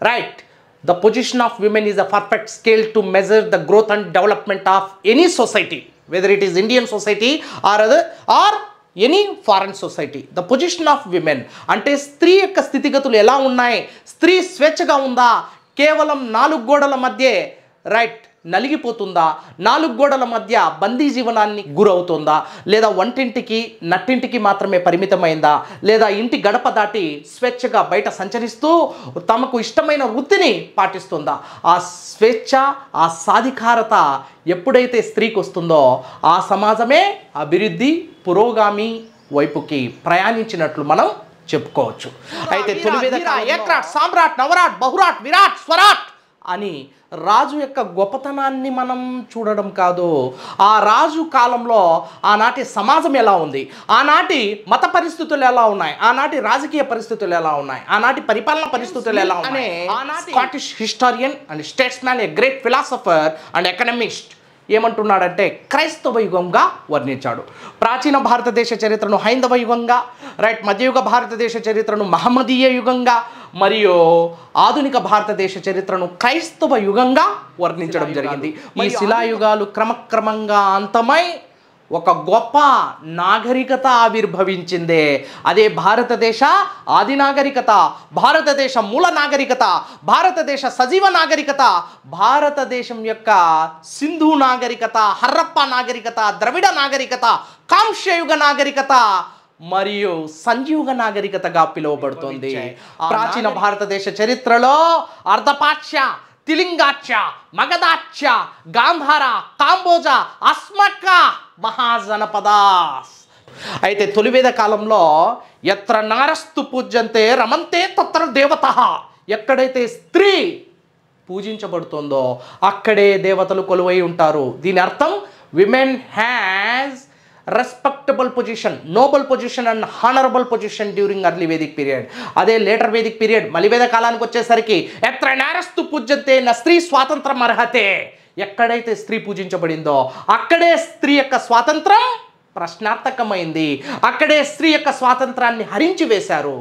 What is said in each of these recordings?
right? The position of women is a perfect scale to measure the growth and development of any society, whether it is Indian society or any foreign society. The position of women అంటే స్త్రీ యొక్క స్థితిగతులు ఎలా ఉన్నాయి, స్త్రీ స్వేచ్ఛగా ఉందా, కేవలం 4 గోడల మధ్య రైట్ నలిగిపోతుందా, 4 గోడల మధ్య బందీ జీవనాన్ని గురవుతుందా, లేదా వంటింటికి నట్టింటికి మాత్రమే పరిమితమైందా, లేదా ఇంటి గడప దాటి స్వేచ్ఛగా బయట సంచరిస్తూ తమకు ఇష్టమైన వృత్తిని పాటిస్తుందా. ఆ స్వేచ్ఛ, ఆ సాధికారత ఎప్పుడైతే స్త్రీకి వస్తుందో ఆ సమాజమే అభివృద్ధి పురోగామి వైపుకి ప్రయాణించినట్లు మనం చెప్పుకోవచ్చు. అయితే తొలివేద ఏక్రాట్, సామ్రాట్, నవరాట్, బహురాట్, విరాట్, స్వరాట్ అని రాజు యొక్క గొప్పతనాన్ని మనం చూడడం కాదు, ఆ రాజు కాలంలో ఆనాటి సమాజం ఎలా ఉంది, ఆనాటి మత పరిస్థితులు ఎలా ఉన్నాయి, ఆనాటి రాజకీయ పరిస్థితులు ఎలా ఉన్నాయి, ఆనాటి పరిపాలన పరిస్థితులు ఎలా ఉన్నాయి. Scottish historian and statesman, a great philosopher and economist ఏమంటున్నాడంటే క్రైస్తవ యుగంగా వర్ణించాడు. ప్రాచీన భారతదేశ చరిత్రను హైందవ యుగంగా, రైట్, మధ్యయుగ భారతదేశ చరిత్రను మహమ్మదీయ యుగంగా, మరియు ఆధునిక భారతదేశ చరిత్రను క్రైస్తవ యుగంగా వర్ణించడం జరిగింది. ఈ శిలాయుగాలు క్రమక్రమంగా అంతమై ఒక గొప్ప నాగరికత ఆవిర్భవించిందే. అదే భారతదేశ ఆది నాగరికత, భారతదేశ మూల నాగరికత, భారతదేశ సజీవ నాగరికత, భారతదేశం యొక్క సింధు నాగరికత, హర్రప్ప నాగరికత, ద్రవిడ నాగరికత, కాంస్యయుగ నాగరికత మరియు సంజీవుగ నాగరికతగా పిలువబడుతుంది. ప్రాచీన భారతదేశ చరిత్రలో అర్ధపాచ్య, తిలింగాచ్య, మగధాచ్య, గాంధార, కాంబోజ, అస్మక మహాజనపదాస్. అయితే తొలివేద కాలంలో ఎత్ర నారస్తు పూజ్యంతే రమంతే తత్ర దేవతః, ఎక్కడైతే స్త్రీ పూజించబడుతుందో అక్కడే దేవతలు కొలువై ఉంటారు. దీని అర్థం women has respectable position, noble position and honourable position during early Vedic period. అదే లేటర్ వేదిక్ పీరియడ్ మలివేద కాలానికి వచ్చేసరికి ఎత్ర నారస్తు పూజ్యంతే న స్త్రీ స్వాతంత్రం అర్హతే, ఎక్కడైతే స్త్రీ పూజించబడిందో అక్కడే స్త్రీ యొక్క స్వాతంత్రం ప్రశ్నార్థకమైంది, అక్కడే స్త్రీ యొక్క స్వాతంత్రాన్ని హరించి వేశారు.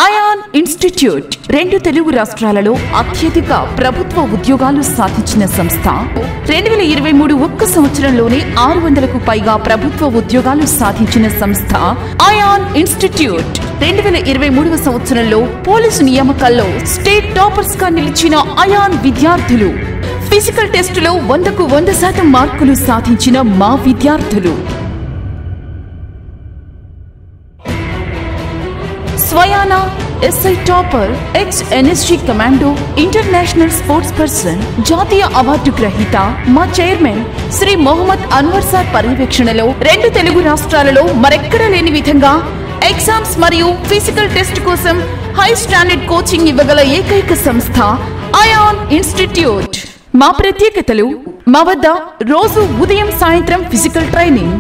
అయాన్ ఇన్స్టిట్యూట్ 2 తెలుగు రాష్ట్రాలలో అత్యధిక ప్రభుత్వ ఉద్యోగాలు సాధించిన సంస్థ. 2023 ఒక్క సంవత్సరంలోనే 600కు పైగా ప్రభుత్వ ఉద్యోగాలు సాధించిన సంస్థ అయాన్ ఇన్స్టిట్యూట్. 2023వ సంవత్సరంలో పోలీసు నియామకాల్లో స్టేట్ టాపర్స్ గా నిలిచిన అయాన్ విద్యార్థులు, ఫిజికల్ టెస్టులో 100కు 100% మార్కులు సాధించిన మా విద్యార్థులు, స్వయానా SI topper, ex NSG commando, international sports person, జాతీయ అవార్డు గ్రహీత మా చైర్మన్ శ్రీ మొహమ్మద్ అన్వర్ సార్ పర్యవేక్షణలో 2 తెలుగు రాష్ట్రాలలో మరెక్కడా లేని విధంగా ఎగ్జామ్స్ మరియు ఫిజికల్ టెస్ట్ కోసం హై స్టాండర్డ్ కోచింగ్ ఇవ్వగల ఏకైక సంస్థ అయాన్ ఇన్స్టిట్యూట్. మా ప్రత్యేకతలు: మా వద్ద రోజు ఉదయం సాయంత్రం ఫిజికల్ ట్రైనింగ్,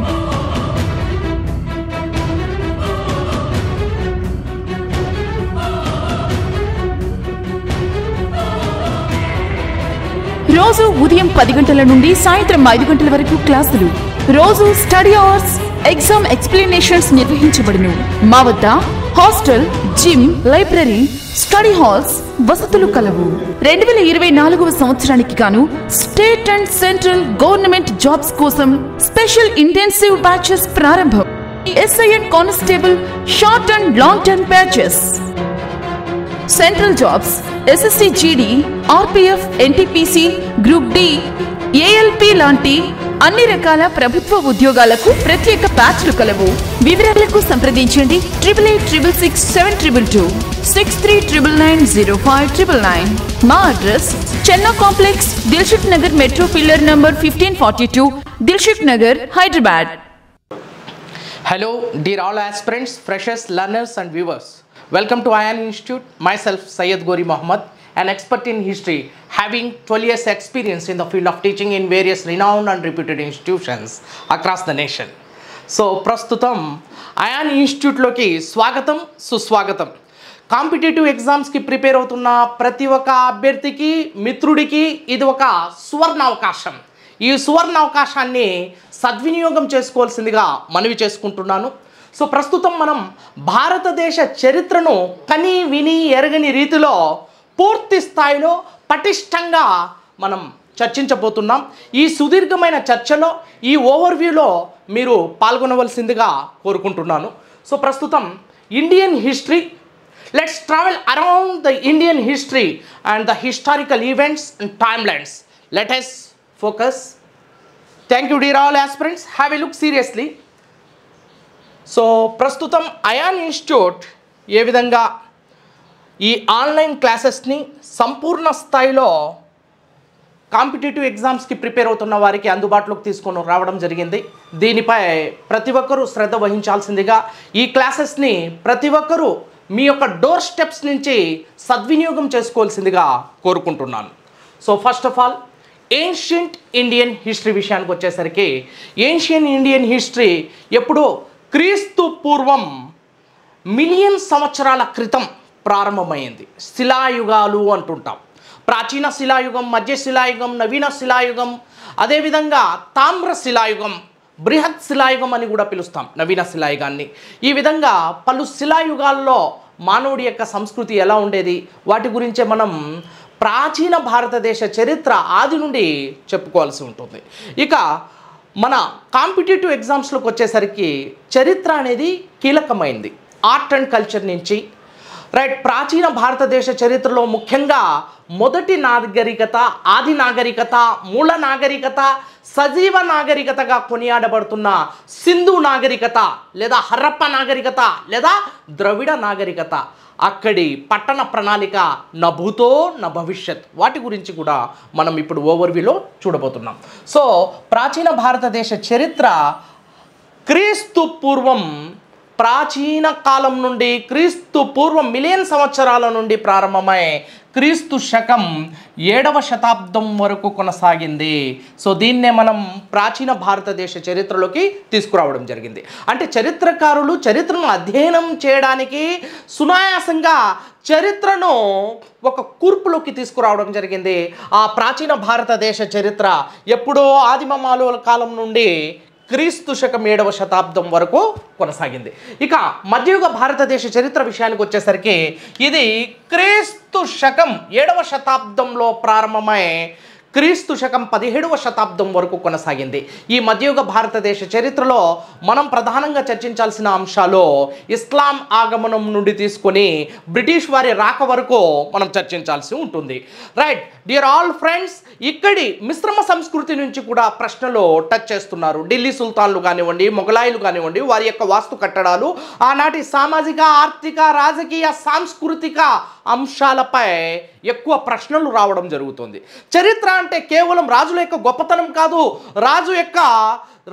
రోజు ఉదయం 10 గంటల నుండి సాయంత్రం 5 గంటల వరకు క్లాసులు, రోజు స్టడీ అవర్స్, ఎగ్జామ్ ఎక్స్ప్లెనేషన్స్ నిర్వహించబడును. మా వద్ద hostel, gym, library, study halls వసతులు కలవు. 2024వ సంవత్సరానికి గాను state and central government jobs కోసం స్పెషల్ ఇంటెన్సివ్ బ్యాచెస్ ప్రారంభం. SI and constable short and long term batches, central jobs, SSC GD, RPF, NTPC, group D, ALP లాంటి అన్ని రకాల ప్రభుత్వ ఉద్యోగాలకు ప్రత్యేక బ్యాచ్లు కలవు. వివరాలకు సంప్రదించండి 88666722 6399905999. మా address Chenna complex, Dilsukh Nagar, metro pillar number 1542, Dilsukh Nagar, Hyderabad. Hello dear all aspirants, freshers, learners and viewers. Welcome to Ayan Institute. Myself Syed Gori Mohammed, an expert in history, having 12 years experience in the field of teaching in various renowned and reputed institutions across the nation. So prastutam Ayan Institute loki swagatam suswagatam. Competitive ఎగ్జామ్స్కి prepare అవుతున్న ప్రతి ఒక్క అభ్యర్థికి, మిత్రుడికి ఇది ఒక సువర్ణ అవకాశం. ఈ సువర్ణ అవకాశాన్ని సద్వినియోగం చేసుకోవాల్సిందిగా మనవి చేసుకుంటున్నాను. సో ప్రస్తుతం మనం భారతదేశ చరిత్రను కని విని ఎరగని రీతిలో పూర్తి స్థాయిలో పటిష్టంగా మనం చర్చించబోతున్నాం. ఈ సుదీర్ఘమైన చర్చలో ఈ ఓవర్వ్యూలో మీరు పాల్గొనవలసిందిగా కోరుకుంటున్నాను. సో ప్రస్తుతం Indian history, let's travel around the Indian history and the historical events and time lines. Let us focus. Thank you dear all aspirants. Have a look seriously. So ప్రస్తుతం అయాన్ ఇన్స్టిట్యూట్ ఏ విధంగా ఈ online క్లాసెస్ని సంపూర్ణ స్థాయిలో competitive ఎగ్జామ్స్కి prepare అవుతున్న వారికి అందుబాటులోకి తీసుకొని రావడం జరిగింది. దీనిపై ప్రతి ఒక్కరూ శ్రద్ధ వహించాల్సిందిగా, ఈ క్లాసెస్ని ప్రతి ఒక్కరూ మీ యొక్క డోర్ స్టెప్స్ నుంచి సద్వినియోగం చేసుకోవాల్సిందిగా కోరుకుంటున్నాను. So first of all ancient Indian history విషయానికి వచ్చేసరికి, ఏన్షియన్ ఇండియన్ హిస్టరీ ఎప్పుడో క్రీస్తు పూర్వం మిలియన్ సంవత్సరాల క్రితం ప్రారంభమైంది. శిలాయుగాలు అంటుంటాం. ప్రాచీన శిలాయుగం, మధ్య శిలాయుగం, నవీన శిలాయుగం, అదేవిధంగా తామ్ర శిలాయుగం, బృహత్ శిలాయుగం అని కూడా పిలుస్తాం నవీన శిలాయుగాన్ని. ఈ విధంగా పలు శిలాయుగాల్లో మానవుడి యొక్క సంస్కృతి ఎలా ఉండేది, వాటి గురించే మనం ప్రాచీన భారతదేశ చరిత్ర ఆది నుండి చెప్పుకోవాల్సి ఉంటుంది. ఇక మన కాంపిటేటివ్ ఎగ్జామ్స్లోకి వచ్చేసరికి చరిత్ర అనేది కీలకమైంది. ఆర్ట్ అండ్ కల్చర్ నుంచి రైట్, ప్రాచీన భారతదేశ చరిత్రలో ముఖ్యంగా మొదటి నాగరికత, ఆది నాగరికత, మూల నాగరికత, సజీవ నాగరికతగా కొనియాడబడుతున్న సింధు నాగరికత లేదా హరప్ప నాగరికత లేదా ద్రవిడ నాగరికత, అక్కడి పట్టణ ప్రణాళిక, నభూతో న భవిష్యత్, వాటి గురించి కూడా మనం ఇప్పుడు ఓవర్వ్యూలో చూడబోతున్నాం. సో ప్రాచీన భారతదేశ చరిత్ర క్రీస్తు పూర్వం, ప్రాచీన కాలం నుండి క్రీస్తు పూర్వం మిలియన్ సంవత్సరాల నుండి ప్రారంభమై క్రీస్తు శకం 7వ శతాబ్దం వరకు కొనసాగింది. సో దీన్నే మనం ప్రాచీన భారతదేశ చరిత్రలోకి తీసుకురావడం జరిగింది. అంటే చరిత్రకారులు చరిత్రను అధ్యయనం చేయడానికి సునాయాసంగా చరిత్రను ఒక కూర్పులోకి తీసుకురావడం జరిగింది. ఆ ప్రాచీన భారతదేశ చరిత్ర ఎప్పుడో ఆదిమ మానవుల కాలం నుండి క్రీస్తు శకం 7వ శతాబ్దం వరకు కొనసాగింది. ఇక మధ్యయుగ భారతదేశ చరిత్ర విషయానికి వచ్చేసరికి ఇది క్రీస్తు శకం 7వ శతాబ్దంలో ప్రారంభమై క్రీస్తు శకం 17వ శతాబ్దం వరకు కొనసాగింది. ఈ మధ్యయుగ భారతదేశ చరిత్రలో మనం ప్రధానంగా చర్చించాల్సిన అంశాలు ఇస్లాం ఆగమనం నుండి తీసుకొని బ్రిటిష్ వారి రాక వరకు మనం చర్చించాల్సి ఉంటుంది. రైట్ డియర్ ఆల్ ఫ్రెండ్స్, ఇక్కడి మిశ్రమ సంస్కృతి నుంచి కూడా ప్రశ్నలు టచ్ చేస్తున్నారు. ఢిల్లీ సుల్తాన్లు కానివ్వండి, మొఘలాయిలు కానివ్వండి, వారి యొక్క వాస్తు కట్టడాలు, ఆనాటి సామాజిక, ఆర్థిక, రాజకీయ, సాంస్కృతిక అంశాలపై ఎక్కువ ప్రశ్నలు రావడం జరుగుతుంది. చరిత్ర అంటే కేవలం రాజుల యొక్క గొప్పతనం కాదు, రాజు యొక్క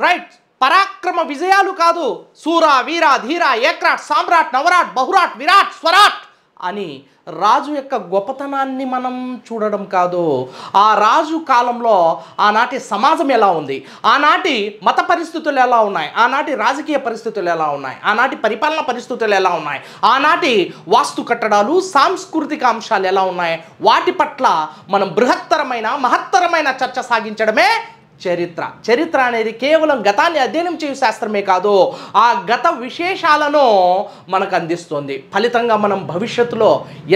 రైట్ పరాక్రమ విజయాలు కాదు, సూర, వీర, ధీర, ఏక్రాట్, సామ్రాట్, నవరాట్, బహురాట్, విరాట్, స్వరాట్ అని రాజు యొక్క గొప్పతనాన్ని మనం చూడడం కాదు, ఆ రాజు కాలంలో ఆనాటి సమాజం ఎలా ఉంది, ఆనాటి మత పరిస్థితులు ఎలా ఉన్నాయి, ఆనాటి రాజకీయ పరిస్థితులు ఎలా ఉన్నాయి, ఆనాటి పరిపాలన పరిస్థితులు ఎలా ఉన్నాయి, ఆనాటి వాస్తు కట్టడాలు, సాంస్కృతిక అంశాలు ఎలా ఉన్నాయి, వాటి పట్ల మనం బృహత్తరమైన మహత్తరమైన చర్చ సాగించడమే చరిత్ర. చరిత్ర అనేది కేవలం గతాన్ని అధ్యయనం చేయు శాస్త్రమే కాదు, ఆ గత విశేషాలను మనకు అందిస్తుంది. ఫలితంగా మనం భవిష్యత్తులో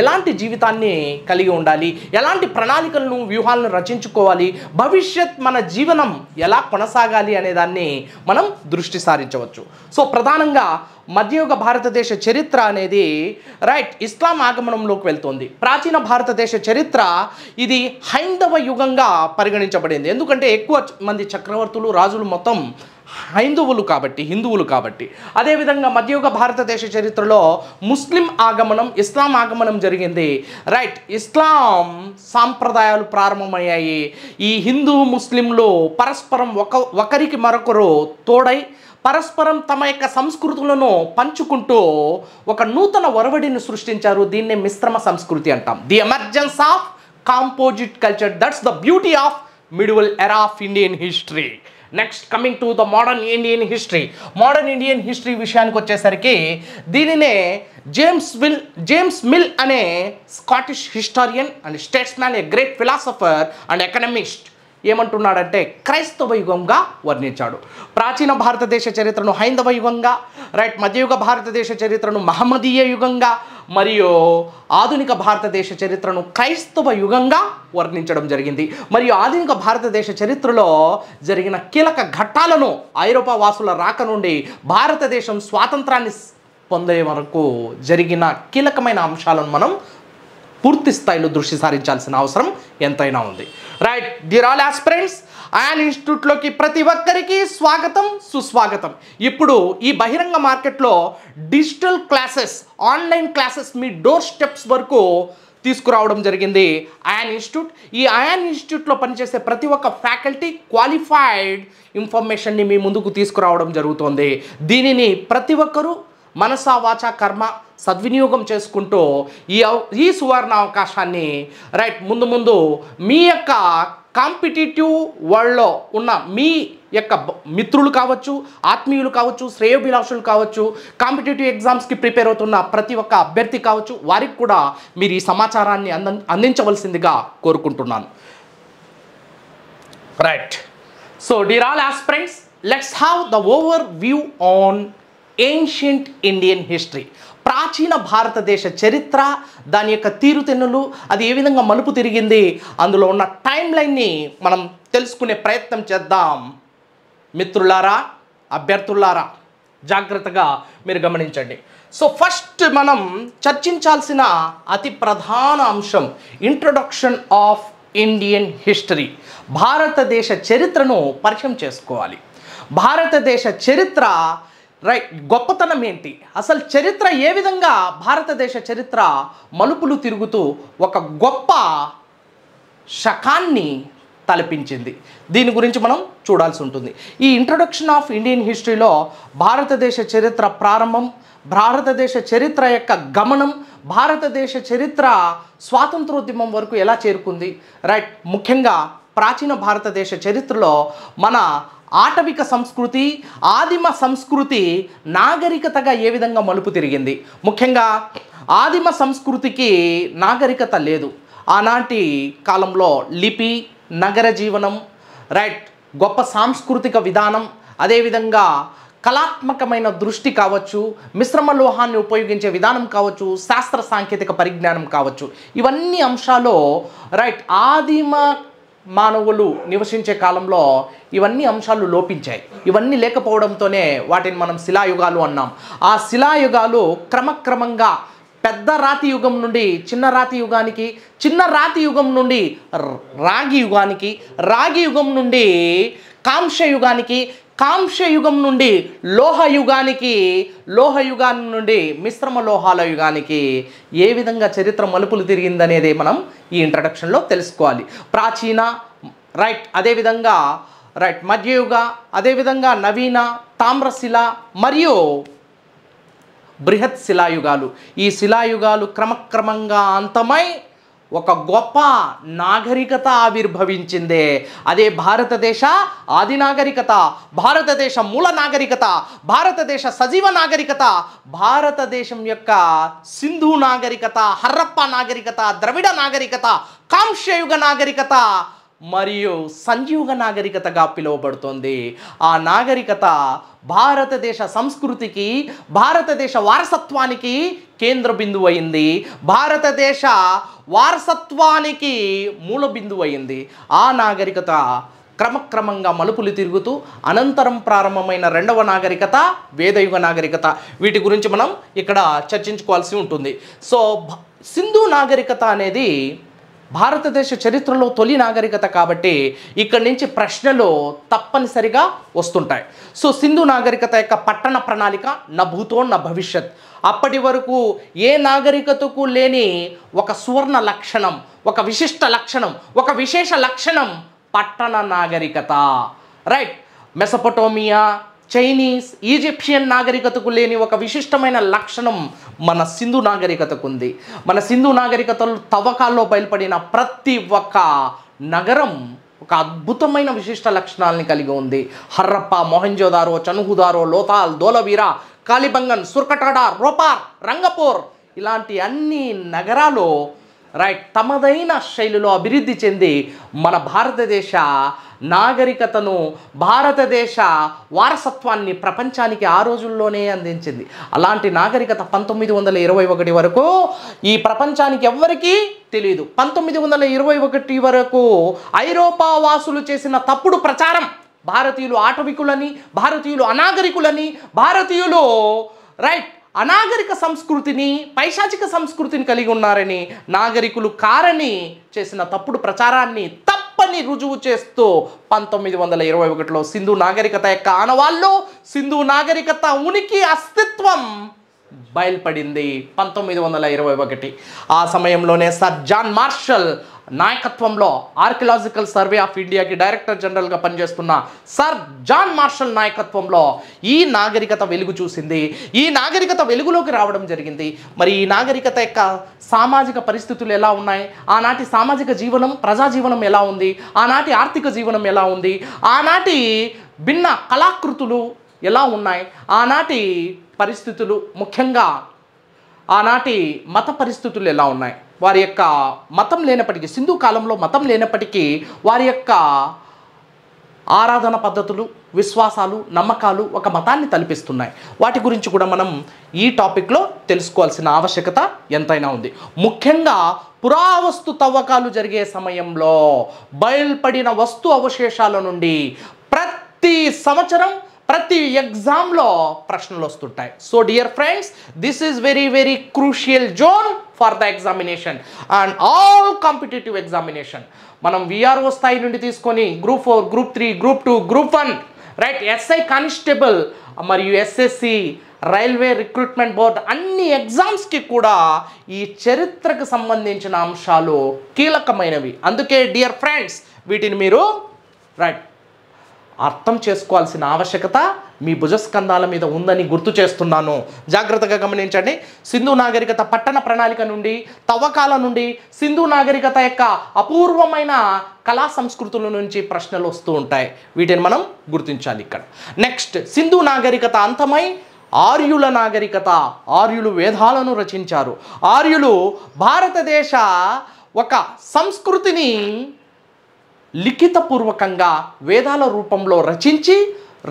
ఎలాంటి జీవితాన్ని కలిగి ఉండాలి, ఎలాంటి ప్రణాళికలను, వ్యూహాలను రచించుకోవాలి, భవిష్యత్ మన జీవనం ఎలా కొనసాగాలి అనే దాన్ని మనం దృష్టి సారించవచ్చు. సో ప్రధానంగా మధ్యయుగ భారతదేశ చరిత్ర అనేది రైట్ ఇస్లాం ఆగమనంలోకి వెళ్తుంది. ప్రాచీన భారతదేశ చరిత్ర ఇది హైందవ యుగంగా పరిగణించబడింది. ఎందుకంటే ఎక్కువ మంది చక్రవర్తులు, రాజులు మొత్తం హిందువులు కాబట్టి. అదేవిధంగా మధ్యయుగ భారతదేశ చరిత్రలో ముస్లిం ఆగమనం, ఇస్లాం ఆగమనం జరిగింది. రైట్, ఇస్లాం సాంప్రదాయాలు ప్రారంభమయ్యాయి. ఈ హిందూ ముస్లింలు పరస్పరం ఒకరికి మరొకరు తోడై పరస్పరం తమ యొక్క సంస్కృతులను పంచుకుంటూ ఒక నూతన ఒరవడిని సృష్టించారు. దీన్నే మిశ్రమ సంస్కృతి అంటాం. The emergence of composite culture, that's the beauty of medieval era of Indian history. Next coming to the modern Indian history. Modern Indian history విషయానికి వచ్చేసరికి దీనినే జేమ్స్ మిల్ అనే Scottish historian and statesman, a great philosopher and economist, ఏమంటున్నాడంటే క్రైస్తవ యుగంగా వర్ణించాడు. ప్రాచీన భారతదేశ చరిత్రను హైందవ యుగంగా, రైట్, మధ్యయుగ భారతదేశ చరిత్రను మహమ్మదీయ యుగంగా, మరియు ఆధునిక భారతదేశ చరిత్రను క్రైస్తవ యుగంగా వర్ణించడం జరిగింది. మరియు ఆధునిక భారతదేశ చరిత్రలో జరిగిన కీలక ఘట్టాలను ఐరోపా వాసుల రాక నుండి భారతదేశం స్వాతంత్రాన్ని పొందే వరకు జరిగిన కీలకమైన అంశాలను మనం పూర్తి స్థాయిలో దృష్టి సారించాల్సిన అవసరం ఎంతైనా ఉంది. Right, dear all aspirants, Ayaan ఇన్స్టిట్యూట్లోకి ప్రతి ఒక్కరికి స్వాగతం, సుస్వాగతం. ఇప్పుడు ఈ బహిరంగ మార్కెట్లో డిజిటల్ క్లాసెస్, ఆన్లైన్ క్లాసెస్ మీ డోర్ స్టెప్స్ వరకు తీసుకురావడం జరిగింది అయాన్ ఇన్స్టిట్యూట్. ఈ అయాన్ ఇన్స్టిట్యూట్లో పనిచేసే ప్రతి ఒక్క ఫ్యాకల్టీ క్వాలిఫైడ్ ఇన్ఫర్మేషన్ని మీ ముందుకు తీసుకురావడం జరుగుతుంది. దీనిని ప్రతి ఒక్కరూ మనసా వాచా కర్మ సద్వినియోగం చేసుకుంటూ ఈ సువర్ణ అవకాశాన్ని రైట్ ముందు మీ యొక్క కాంపిటేటివ్ వరల్డ్లో ఉన్న మీ యొక్క మిత్రులు కావచ్చు, ఆత్మీయులు కావచ్చు, శ్రేయోభిలాషులు కావచ్చు, కాంపిటేటివ్ ఎగ్జామ్స్కి ప్రిపేర్ అవుతున్న ప్రతి ఒక్క అభ్యర్థి కావచ్చు, వారికి కూడా మీరు ఈ సమాచారాన్ని అందించవలసిందిగా కోరుకుంటున్నాను. Right, so dear all aspirants, let's have the over view on ancient Indian history. ప్రాచీన భారతదేశ చరిత్ర, దాని యొక్క తీరుతెన్నులు, అది ఏ విధంగా మలుపు తిరిగింది, అందులో ఉన్న టైం లైన్ని మనం తెలుసుకునే ప్రయత్నం చేద్దాం. మిత్రులారా, అభ్యర్థులారా, జాగ్రత్తగా మీరు గమనించండి. సో ఫస్ట్ మనం చర్చించాల్సిన అతి ప్రధాన అంశం ఇంట్రొడక్షన్ ఆఫ్ ఇండియన్ హిస్టరీ. భారతదేశ చరిత్రను పరిచయం చేసుకోవాలి. భారతదేశ చరిత్ర రైట్ గొప్పతనం ఏంటి, అసలు చరిత్ర ఏ విధంగా భారతదేశ చరిత్ర మలుపులు తిరుగుతూ ఒక గొప్ప శకాన్ని తలపించింది, దీని గురించి మనం చూడాల్సి ఉంటుంది. ఈ ఇంట్రొడక్షన్ ఆఫ్ ఇండియన్ హిస్టరీలో భారతదేశ చరిత్ర ప్రారంభం, భారతదేశ చరిత్ర యొక్క గమనం, భారతదేశ చరిత్ర స్వాతంత్రోద్యమం వరకు ఎలా చేరుకుంది, రైట్, ముఖ్యంగా ప్రాచీన భారతదేశ చరిత్రలో మన ఆటవిక సంస్కృతి, ఆదిమ సంస్కృతి నాగరికతగా ఏ విధంగా మలుపు తిరిగింది. ముఖ్యంగా ఆదిమ సంస్కృతికి నాగరికత లేదు. ఆనాటి కాలంలో లిపి, నగర జీవనం, రైట్, గొప్ప సాంస్కృతిక విధానం, అదేవిధంగా కళాత్మకమైన దృష్టి కావచ్చు, మిశ్రమ లోహాన్ని ఉపయోగించే విధానం కావచ్చు, శాస్త్ర సాంకేతిక పరిజ్ఞానం కావచ్చు, ఇవన్నీ అంశాలు రైట్ ఆదిమ మానవులు నివసించే కాలంలో ఇవన్నీ అంశాలు లోపించాయి. ఇవన్నీ లేకపోవడంతోనే వాటిని మనం శిలాయుగాలు అన్నాం. ఆ శిలాయుగాలు క్రమక్రమంగా పెద్ద రాతి యుగం నుండి చిన్న రాతి యుగానికి, చిన్న రాతి యుగం నుండి రాగి యుగానికి, రాగి యుగం నుండి కాంస్య యుగానికి, కాంస్య యుగం నుండి లోహ యుగానికి, లోహ యుగాన్ని నుండి మిశ్రమ లోహాల యుగానికి ఏ విధంగా చరిత్ర మలుపులు తిరిగిందనేది మనం ఈ ఇంట్రడక్షన్లో తెలుసుకోవాలి. ప్రాచీన రైట్, అదేవిధంగా రైట్ మధ్యయుగ, అదేవిధంగా నవీన, తామ్రశిల మరియు బృహత్ శిలాయుగాలు. ఈ శిలాయుగాలు క్రమక్రమంగా అంతమై ఒక గొప్ప నాగరికత ఆవిర్భవించిందే, అదే భారతదేశ ఆది నాగరికత, భారతదేశ మూల నాగరికత, భారతదేశ సజీవ నాగరికత, భారతదేశం యొక్క సింధు నాగరికత, హర్రప్ప నాగరికత, ద్రవిడ నాగరికత, కాంస్యయుగ నాగరికత మరియు సంజీవగ నాగరికతగా పిలువబడుతోంది. ఆ నాగరికత భారతదేశ సంస్కృతికి, భారతదేశ వారసత్వానికి కేంద్ర బిందువు అయింది, భారతదేశ వారసత్వానికి మూల బిందువు అయింది. ఆ నాగరికత క్రమక్రమంగా మలుపులు తిరుగుతూ అనంతరం ప్రారంభమైన రెండవ నాగరికత వేదయుగ నాగరికత. వీటి గురించి మనం ఇక్కడ చర్చించుకోవాల్సి ఉంటుంది. సో సింధు నాగరికత అనేది భారతదేశ చరిత్రలో తొలి నాగరికత కాబట్టి ఇక్కడి నుంచి ప్రశ్నలు తప్పనిసరిగా వస్తుంటాయి. సో సింధు నాగరికత యొక్క పట్టణ ప్రణాళిక నా భూతో నా భవిష్యత్. అప్పటి వరకు ఏ నాగరికతకు లేని ఒక సువర్ణ లక్షణం, ఒక విశిష్ట లక్షణం, ఒక విశేష లక్షణం పట్టణ నాగరికత. రైట్, మెసొపొటోమియా, చైనీస్, ఈజిప్షియన్ నాగరికతకు లేని ఒక విశిష్టమైన లక్షణం మన సింధు నాగరికతకు ఉంది. మన సింధు నాగరికతలు తవ్వకాల్లో బయలుపడిన ప్రతి ఒక్క నగరం ఒక అద్భుతమైన విశిష్ట లక్షణాలని కలిగి ఉంది. హర్రప్ప, మొహంజోదారో, చనుహుదారో, లోతాల్, ధోలవీరా, కాలిబంగన్, సుర్కటాడా, రోపార్, రంగపూర్ ఇలాంటి అన్ని నగరాలు రైట్ తమదైన శైలిలో అభివృద్ధి చెంది మన భారతదేశ నాగరికతను, భారతదేశ వారసత్వాన్ని ప్రపంచానికి ఆ రోజుల్లోనే అందించింది. అలాంటి నాగరికత 1921 వరకు ఈ ప్రపంచానికి ఎవ్వరికీ తెలియదు. 1921 వరకు ఐరోపా వాసులు చేసిన తప్పుడు ప్రచారం, భారతీయులు ఆటవికులని, భారతీయులు అనాగరికులని, భారతీయులు రైట్ అనాగరిక సంస్కృతిని, పైశాచిక సంస్కృతిని కలిగి ఉన్నారని, నాగరికులు కారని చేసిన తప్పుడు ప్రచారాన్ని తప్పని రుజువు చేస్తూ 1921లో సింధు నాగరికత యొక్క ఆనవాళ్ళు, సింధు నాగరికత ఉనికి అస్తిత్వం బయలుపడింది 1921. ఆ సమయంలోనే సర్ జాన్ మార్షల్ నాయకత్వంలో ఆర్కియలాజికల్ సర్వే ఆఫ్ ఇండియాకి డైరెక్టర్ జనరల్గా పనిచేస్తున్న సర్ జాన్ మార్షల్ నాయకత్వంలో ఈ నాగరికత వెలుగు చూసింది. ఈ నాగరికత వెలుగులోకి రావడం జరిగింది. మరి ఈ నాగరికత యొక్క సామాజిక పరిస్థితులు ఎలా ఉన్నాయి, ఆనాటి సామాజిక జీవనం, ప్రజాజీవనం ఎలా ఉంది, ఆనాటి ఆర్థిక జీవనం ఎలా ఉంది, ఆనాటి భిన్న కళాకృతులు ఎలా ఉన్నాయి, ఆనాటి పరిస్థితులు, ముఖ్యంగా ఆనాటి మత పరిస్థితులు ఎలా ఉన్నాయి, వారి యొక్క మతం లేనప్పటికీ, సింధు కాలంలో మతం లేనప్పటికీ వారి యొక్క ఆరాధన పద్ధతులు, విశ్వాసాలు, నమ్మకాలు ఒక మతాన్ని తలపిస్తున్నాయి. వాటి గురించి కూడా మనం ఈ టాపిక్లో తెలుసుకోవాల్సిన ఆవశ్యకత ఎంతైనా ఉంది. ముఖ్యంగా పురావస్తు తవ్వకాలు జరిగే సమయంలో బయలుపడిన వస్తు అవశేషాల నుండి ప్రతి సంవత్సరం ప్రతి ఎగ్జామ్లో ప్రశ్నలు వస్తుంటాయి. So dear friends, this is very crucial zone for the examination and all competitive examination. మనం విఆర్ఓ స్థాయి నుండి తీసుకొని group 4, group 3, group 2, group 1, right SI constable మరియు ఎస్ఎస్సి, రైల్వే రిక్రూట్మెంట్ బోర్డ్ అన్ని ఎగ్జామ్స్కి కూడా ఈ చరిత్రకు సంబంధించిన అంశాలు కీలకమైనవి. అందుకే డియర్ ఫ్రెండ్స్, వీటిని మీరు రైట్ అర్థం చేసుకోవాల్సిన ఆవశ్యకత మీ భుజస్కంధాల మీద ఉందని గుర్తు చేస్తున్నాను. జాగ్రత్తగా గమనించండి. సింధు నాగరికత పట్టణ ప్రణాళిక నుండి, తవ్వకాల నుండి, సింధు నాగరికత యొక్క అపూర్వమైన కళా సంస్కృతుల నుంచి ప్రశ్నలు వస్తూ ఉంటాయి. వీటిని మనం గుర్తించాలి ఇక్కడ. నెక్స్ట్, సింధు నాగరికత అంతమై ఆర్యుల నాగరికత, ఆర్యులు వేదాలను రచించారు. ఆర్యులు భారతదేశ ఒక సంస్కృతిని లిఖితపూర్వకంగా వేదాల రూపంలో రచించి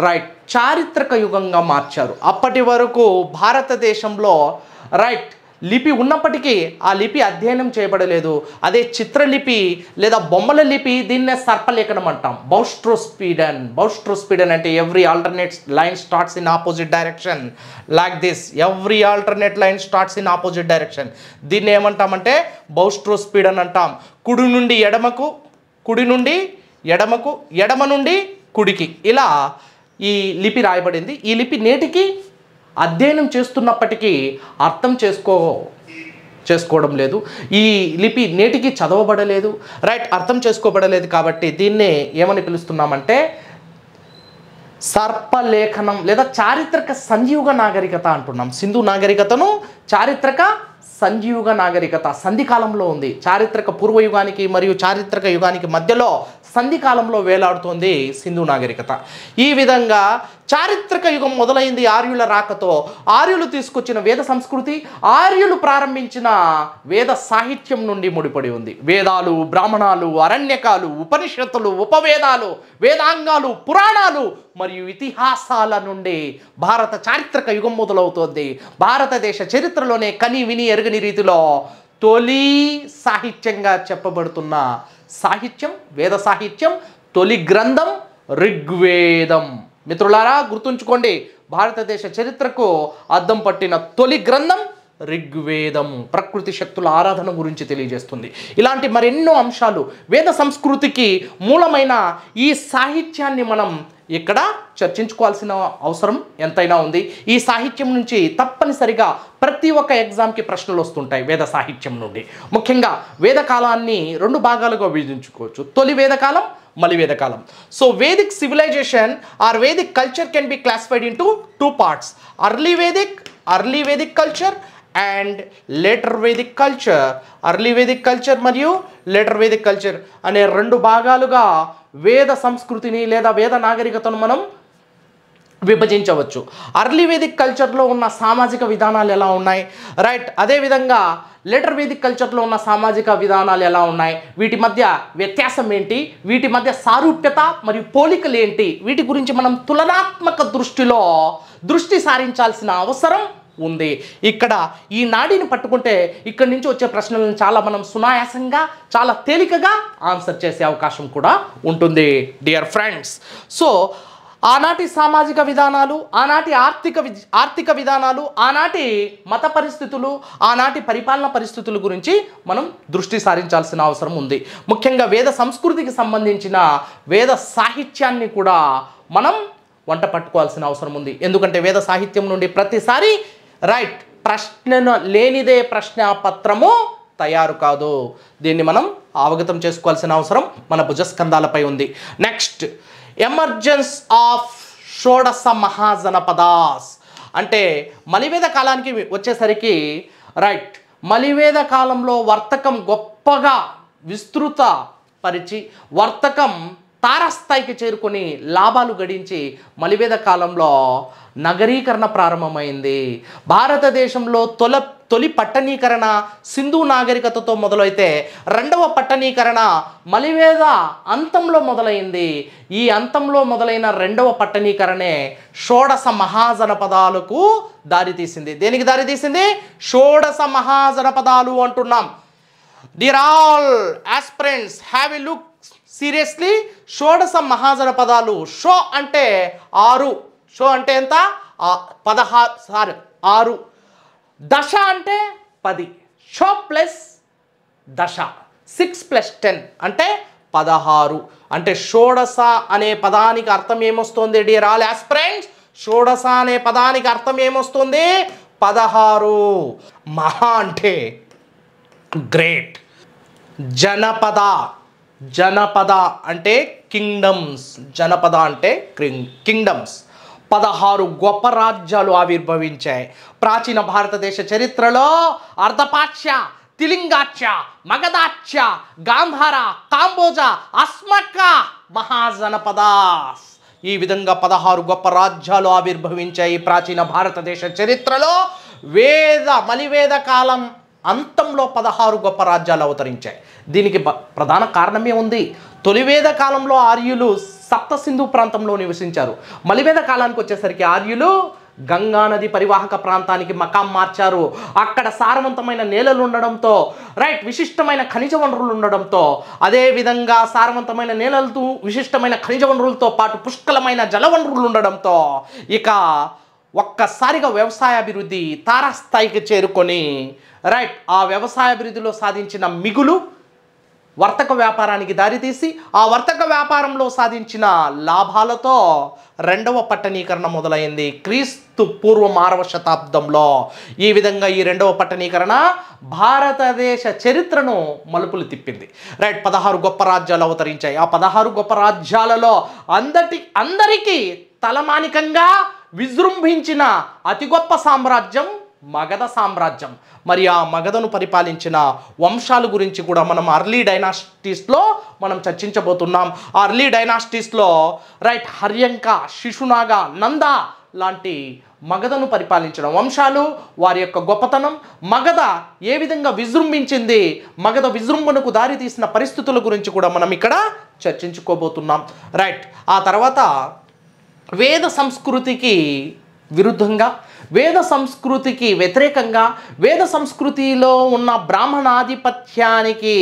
రైట్ చారిత్రక యుగంగా మార్చారు. అప్పటి వరకు భారతదేశంలో రైట్ లిపి ఉన్నప్పటికీ ఆ లిపి అధ్యయనం చేయబడలేదు. అదే చిత్రలిపి లేదా బొమ్మల లిపి, దీన్నే సర్పలేఖనం అంటాం. బౌస్ట్రోస్పీడన్ అంటే every alternate line starts in opposite direction, like this every alternate line starts in opposite direction. దీన్ని ఏమంటామంటే బౌస్ట్రోస్పీడన్ అంటాం. కుడి నుండి ఎడమకు, కుడి నుండి ఎడమకు, ఎడమ నుండి కుడికి ఇలా ఈ లిపి రాయబడింది. ఈ లిపి నేటికి అధ్యయనం చేస్తున్నప్పటికీ అర్థం చేసుకోవడం లేదు. ఈ లిపి నేటికి చదవబడలేదు, రైట్ అర్థం చేసుకోబడలేదు. కాబట్టి దీన్నే ఏమని పిలుస్తున్నామంటే సర్పలేఖనం లేదా చారిత్రక సంజీవక నాగరికత అంటున్నాం. సింధు నాగరికతను చారిత్రక సంజీవక నాగరికత సంధికాలంలో ఉంది. చారిత్రక పూర్వయుగానికి మరియు చారిత్రక యుగానికి మధ్యలో సంధికాలంలో వేలాడుతోంది సింధు నాగరికత. ఈ విధంగా చారిత్రక యుగం మొదలైంది ఆర్యుల రాకతో. ఆర్యులు తీసుకొచ్చిన వేద సంస్కృతి, ఆర్యులు ప్రారంభించిన వేద సాహిత్యం నుండి ముడిపడి ఉంది. వేదాలు, బ్రాహ్మణాలు, అరణ్యకాలు, ఉపనిషత్తులు, ఉపవేదాలు, వేదాంగాలు, పురాణాలు మరియు ఇతిహాసాల నుండి భారత చారిత్రక యుగం మొదలవుతోంది. భారతదేశ చరిత్రలోనే కని విని ఎరుగని రీతిలో తొలి సాహిత్యంగా చెప్పబడుతున్న సాహిత్యం, వేద సాహిత్యం, తొలి గ్రంథం ఋగ్వేదం. మిత్రులారా గుర్తుంచుకోండి, భారతదేశ చరిత్రకు అద్దం పట్టిన తొలి గ్రంథం ఋగ్వేదం. ప్రకృతి శక్తుల ఆరాధన గురించి తెలియజేస్తుంది. ఇలాంటి మరెన్నో అంశాలు వేద సంస్కృతికి మూలమైన ఈ సాహిత్యాన్ని మనం ఇక్కడ చర్చించుకోవాల్సిన అవసరం ఎంతైనా ఉంది. ఈ సాహిత్యం నుంచి తప్పనిసరిగా ప్రతి ఒక్క ఎగ్జామ్కి ప్రశ్నలు వస్తుంటాయి వేద సాహిత్యం నుండి. ముఖ్యంగా వేదకాలాన్ని 2 భాగాలుగా విభజించుకోవచ్చు. తొలి వేదకాలం, మలి వేదకాలం. So Vedic civilization or Vedic culture can be classified into 2 parts. Early Vedic culture and later Vedic culture. Early Vedic culture మరియు లేటర్ వేదిక్ కల్చర్ అనే 2 భాగాలుగా వేద సంస్కృతిని లేదా వేద నాగరికతను మనం విభజించవచ్చు. అర్లీ వేదిక్ కల్చర్లో ఉన్న సామాజిక విధానాలు ఎలా ఉన్నాయి, రైట్, అదేవిధంగా లేటర్ వేదిక్ కల్చర్లో ఉన్న సామాజిక విధానాలు ఎలా ఉన్నాయి, వీటి మధ్య వ్యత్యాసం ఏంటి, వీటి మధ్య సారూప్యత మరియు పోలికలు ఏంటి, వీటి గురించి మనం తులనాత్మక దృష్టి సారించాల్సిన అవసరం ఉంది. ఇక్కడ ఈ నాడిని పట్టుకుంటే ఇక్కడి నుంచి వచ్చే ప్రశ్నలను చాలా మనం సునాయాసంగా చాలా తేలికగా ఆన్సర్ చేసే అవకాశం కూడా ఉంటుంది డియర్ ఫ్రెండ్స్. సో ఆనాటి సామాజిక విధానాలు, ఆనాటి ఆర్థిక విధానాలు, ఆనాటి మత పరిస్థితులు, ఆనాటి పరిపాలన పరిస్థితుల గురించి మనం దృష్టి సారించాల్సిన అవసరం ఉంది. ముఖ్యంగా వేద సంస్కృతికి సంబంధించిన వేద సాహిత్యాన్ని కూడా మనం వంట పట్టుకోవాల్సిన అవసరం ఉంది. ఎందుకంటే వేద సాహిత్యం నుండి ప్రతిసారి రైట్ ప్రశ్న లేనిదే ప్రశ్నపత్రము తయారు కాదు. దీన్ని మనం అవగతం చేసుకోవాల్సిన అవసరం మన భుజస్కంధాలపై ఉంది. నెక్స్ట్, ఎమర్జెన్స్ ఆఫ్ షోడశ మహాజనపదాస్ అంటే మలివేద కాలానికి వచ్చేసరికి రైట్ మలివేద కాలంలో వర్తకం గొప్పగా విస్తృత పరిచి వర్తకం తారాస్థాయికి చేరుకొని లాభాలు గడించి మలివేద కాలంలో నగరీకరణ ప్రారంభమైంది. భారతదేశంలో తొలి పట్టణీకరణ సింధు నాగరికతతో మొదలైతే రెండవ పట్టణీకరణ మలివేద అంతంలో మొదలైంది. ఈ అంతంలో మొదలైన రెండవ పట్టణీకరణే షోడశ మహాజనపదాలకు దారితీసింది. దేనికి దారితీసింది? షోడశ మహాజనపదాలు అంటున్నాం. Dear all aspirants, have a look seriously. షోడశ మహాజనపదాలు, షో అంటే 6, షో అంటే ఎంత? 6. దశ అంటే 10, షో ప్లస్ దశ 6 + 10 అంటే 16. అంటే షోడశ అనే పదానికి అర్థం ఏమొస్తుంది డియర్ ఆల్ ఆస్పిరెంట్స్? షోడశ అనే పదానికి అర్థం ఏమొస్తుంది? 16. మహా అంటే గ్రేట్. జనపద అంటే కింగ్డమ్స్. జనపద అంటే కింగ్డమ్స్. 16 గొప్ప రాజ్యాలు ఆవిర్భవించాయి. ప్రాచీన భారతదేశ చరిత్రలో అర్ధపాచ్య, తిలింగాచ్య, మగధాచ్య, గాంధార, కాంబోజ, అస్మక మహాజనపదాస్. ఈ విధంగా 16 గొప్ప రాజ్యాలు ఆవిర్భవించాయి ప్రాచీన భారతదేశ చరిత్రలో. మలివేద కాలం అంతంలో 16 గొప్ప రాజ్యాలు అవతరించాయి. దీనికి ప్రధాన కారణమే ఉంది. తొలివేద కాలంలో ఆర్యులు సప్త సింధు ప్రాంతంలో నివసించారు. మలివేద కాలానికి వచ్చేసరికి ఆర్యులు గంగా నది పరివాహక ప్రాంతానికి మకాం మార్చారు. అక్కడ సారవంతమైన నేలలు ఉండడంతో రైట్ విశిష్టమైన ఖనిజ వనరులు ఉండడంతో, అదేవిధంగా సారవంతమైన నేలలతో విశిష్టమైన ఖనిజ వనరులతో పాటు పుష్కలమైన జల వనరులు ఉండడంతో ఇక ఒక్కసారిగా వ్యవసాయాభివృద్ధి తారాస్థాయికి చేరుకొని రైట్ ఆ వ్యవసాయాభివృద్ధిలో సాధించిన మిగులు వర్తక వ్యాపారానికి దారితీసి ఆ వర్తక వ్యాపారంలో సాధించిన లాభాలతో రెండవ పట్టణీకరణ మొదలైంది క్రీస్తు పూర్వం 6వ శతాబ్దంలో. ఈ విధంగా ఈ రెండవ పట్టణీకరణ భారతదేశ చరిత్రను మలుపులు తిప్పింది. రైట్ 16 గొప్ప రాజ్యాలు అవతరించాయి. ఆ 16 గొప్ప రాజ్యాలలో అందరికీ తలమానికంగా విజృంభించిన అతి గొప్ప సామ్రాజ్యం మగధ సామ్రాజ్యం. మరి ఆ మగధను పరిపాలించిన వంశాల గురించి కూడా మనం అర్లీ డైనాసిటీస్లో మనం చర్చించబోతున్నాం. ఆ అర్లీ డైనాసిటీస్లో రైట్ హర్యంక, శిశునాగ, నంద లాంటి మగధను పరిపాలించిన వంశాలు, వారి యొక్క గొప్పతనం, మగధ ఏ విధంగా విజృంభించింది, మగధ విజృంభణకు దారి తీసిన పరిస్థితుల గురించి కూడా మనం ఇక్కడ చర్చించుకోబోతున్నాం. రైట్ ఆ తర్వాత వేద సంస్కృతికి విరుద్ధంగా, వేద సంస్కృతికి వ్యతిరేకంగా, వేద సంస్కృతిలో ఉన్న బ్రాహ్మణాధిపత్యానికి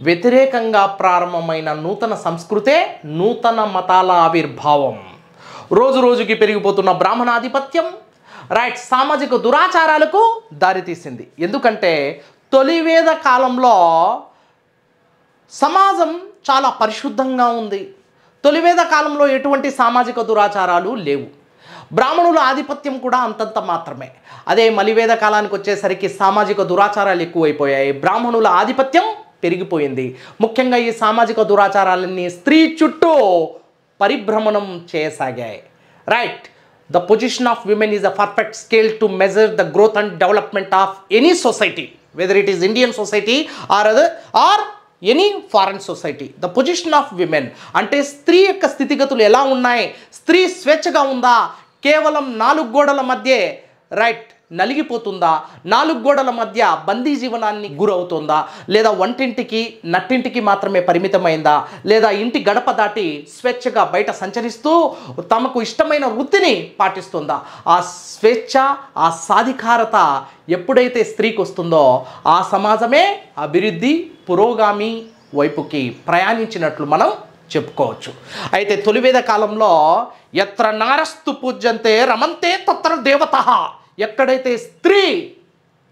వ్యతిరేకంగా ప్రారంభమైన నూతన సంస్కృతే నూతన మతాల ఆవిర్భావం. రోజు రోజుకి పెరిగిపోతున్న బ్రాహ్మణాధిపత్యం రైట్ సామాజిక దురాచారాలకు దారితీసింది. ఎందుకంటే తొలివేద కాలంలో సమాజం చాలా పరిశుద్ధంగా ఉంది. తొలివేద కాలంలో ఎటువంటి సామాజిక దురాచారాలు లేవు. బ్రాహ్మణుల ఆధిపత్యం కూడా అంతంత మాత్రమే. అదే మలివేద కాలానికి వచ్చేసరికి సామాజిక దురాచారాలు ఎక్కువైపోయాయి, బ్రాహ్మణుల ఆధిపత్యం పెరిగిపోయింది. ముఖ్యంగా ఈ సామాజిక దురాచారాలన్నీ స్త్రీ చుట్టూ పరిభ్రమణం చేయసాగాయి. Right the position of women is a perfect scale to measure the growth and development of any society, whether it is Indian society or any foreign society. The position of women అంటే స్త్రీ యొక్క స్థితిగతులు ఎలా ఉన్నాయి, స్త్రీ స్వేచ్ఛగా ఉందా, కేవలం 4 గోడల మధ్య రైట్ నలిగిపోతుందా, 4 గోడల మధ్య బందీ జీవనాన్ని గురవుతుందా, లేదా వంటింటికి నట్టింటికి మాత్రమే పరిమితమైందా, లేదా ఇంటి గడప దాటి స్వేచ్ఛగా బయట సంచరిస్తూ తమకు ఇష్టమైన వృత్తిని పాటిస్తుందా. ఆ స్వేచ్ఛ, ఆ సాధికారత ఎప్పుడైతే స్త్రీకి వస్తుందో ఆ సమాజమే అభివృద్ధి పురోగామి వైపుకి ప్రయాణించినట్లు మనం చెప్పుకోవచ్చు. అయితే తొలివేద కాలంలో ఎత్ర నారస్తు పూజ్యంతే రమంతే తత్ర దేవతః, ఎక్కడైతే స్త్రీ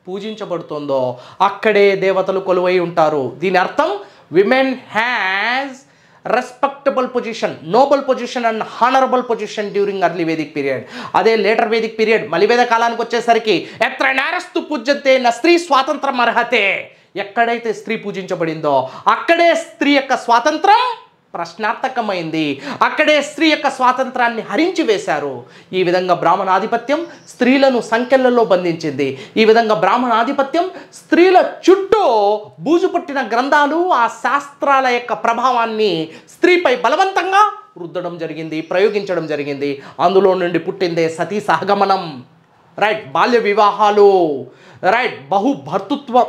పూజించబడుతుందో అక్కడే దేవతలు కొలువై ఉంటారు. దీని అర్థం women has respectable position, noble position and honourable position during early Vedic period. అదే లేటర్ వేదిక్ పీరియడ్ మలివేద కాలానికి వచ్చేసరికి ఎత్ర నారస్తు పూజ్యంతే న స్త్రీ స్వాతంత్రం అర్హతే, ఎక్కడైతే స్త్రీ పూజించబడిందో అక్కడే స్త్రీ యొక్క స్వాతంత్రం ప్రశ్నార్థకమైంది, అక్కడే స్త్రీ యొక్క స్వాతంత్రాన్ని హరించి వేశారు. ఈ విధంగా బ్రాహ్మణాధిపత్యం స్త్రీలను సంఖ్యలలో బంధించింది. ఈ విధంగా బ్రాహ్మణాధిపత్యం స్త్రీల చుట్టూ బూజు పట్టిన గ్రంథాలు, ఆ శాస్త్రాల యొక్క ప్రభావాన్ని స్త్రీపై బలవంతంగా రుద్దడం జరిగింది, ప్రయోగించడం జరిగింది. అందులో నుండి పుట్టిందే సతీ సహగమనం, రైట్, బాల్య వివాహాలు, రైట్,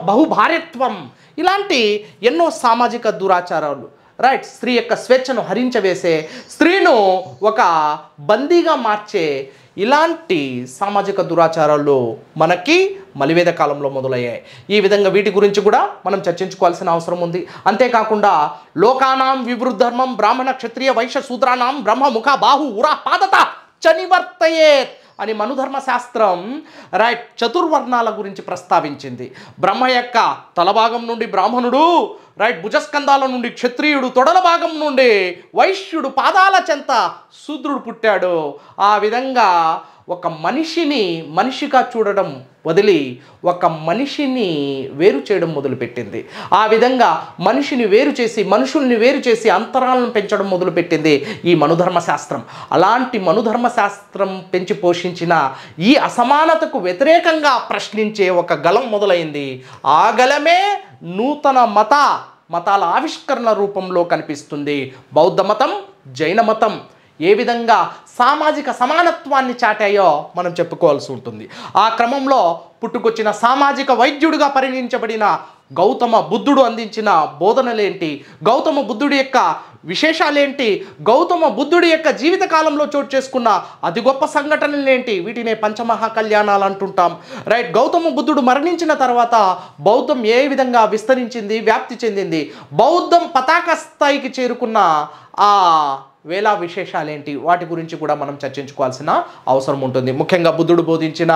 బహుభార్యత్వం, ఇలాంటి ఎన్నో సామాజిక దురాచారాలు, రైట్, స్త్రీ యొక్క స్వేచ్ఛను హరించవేసే, స్త్రీను ఒక బందీగా మార్చే ఇలాంటి సామాజిక దురాచారాలు మనకి మలివేద కాలంలో మొదలయ్యాయి. ఈ విధంగా వీటి గురించి కూడా మనం చర్చించుకోవాల్సిన అవసరం ఉంది. అంతేకాకుండా లోకానాం వివృద్ధర్మం బ్రాహ్మణ క్షత్రియ వైశ్య శూద్రానాం బ్రహ్మ ముఖ బాహు ఉరా పాదత చనివర్తయేత్ అని మనుధర్మ శాస్త్రం రైట్ చతుర్వర్ణాల గురించి ప్రస్తావించింది. బ్రహ్మ యొక్క తలభాగం నుండి బ్రాహ్మణుడు, రైట్, భుజస్కంధాల నుండి క్షత్రియుడు, తొడల భాగం నుండి వైశ్యుడు, పాదాల చెంత శూద్రుడు పుట్టాడు. ఆ విధంగా ఒక మనిషిని మనిషిగా చూడడం వదిలి ఒక మనిషిని వేరు చేయడం మొదలుపెట్టింది. ఆ విధంగా మనిషిని వేరు చేసి, మనుషుల్ని వేరు చేసి అంతరాలను పెంచడం మొదలుపెట్టింది ఈ మనుధర్మ శాస్త్రం. అలాంటి మనుధర్మ శాస్త్రం పెంచి పోషించిన ఈ అసమానతకు వ్యతిరేకంగా ప్రశ్నించే ఒక గళం మొదలైంది. ఆ గళమే నూతన మతాల ఆవిష్కరణ రూపంలో కనిపిస్తుంది. బౌద్ధ మతం, జైన మతం ఏ విధంగా సామాజిక సమానత్వాన్ని చాటాయో మనం చెప్పుకోవాల్సి ఉంటుంది. ఆ క్రమంలో పుట్టుకొచ్చిన సామాజిక వైద్యుడిగా పరిగణించబడిన గౌతమ బుద్ధుడు అందించిన బోధనలేంటి, గౌతమ బుద్ధుడి యొక్క విశేషాలేంటి, గౌతమ బుద్ధుడి యొక్క జీవితకాలంలో చోటు చేసుకున్న అతి గొప్ప సంఘటనలేంటి, వీటినే పంచమహా కళ్యాణాలు అంటుంటాం. రైట్, గౌతమ బుద్ధుడు మరణించిన తర్వాత బౌద్ధం ఏ విధంగా విస్తరించింది, వ్యాప్తి చెందింది, బౌద్ధం పతాక స్థాయికి చేరుకున్న ఆ వేళ విశేషాలేంటి, వాటి గురించి కూడా మనం చర్చించుకోవాల్సిన అవసరం ఉంటుంది. ముఖ్యంగా బుద్ధుడు బోధించిన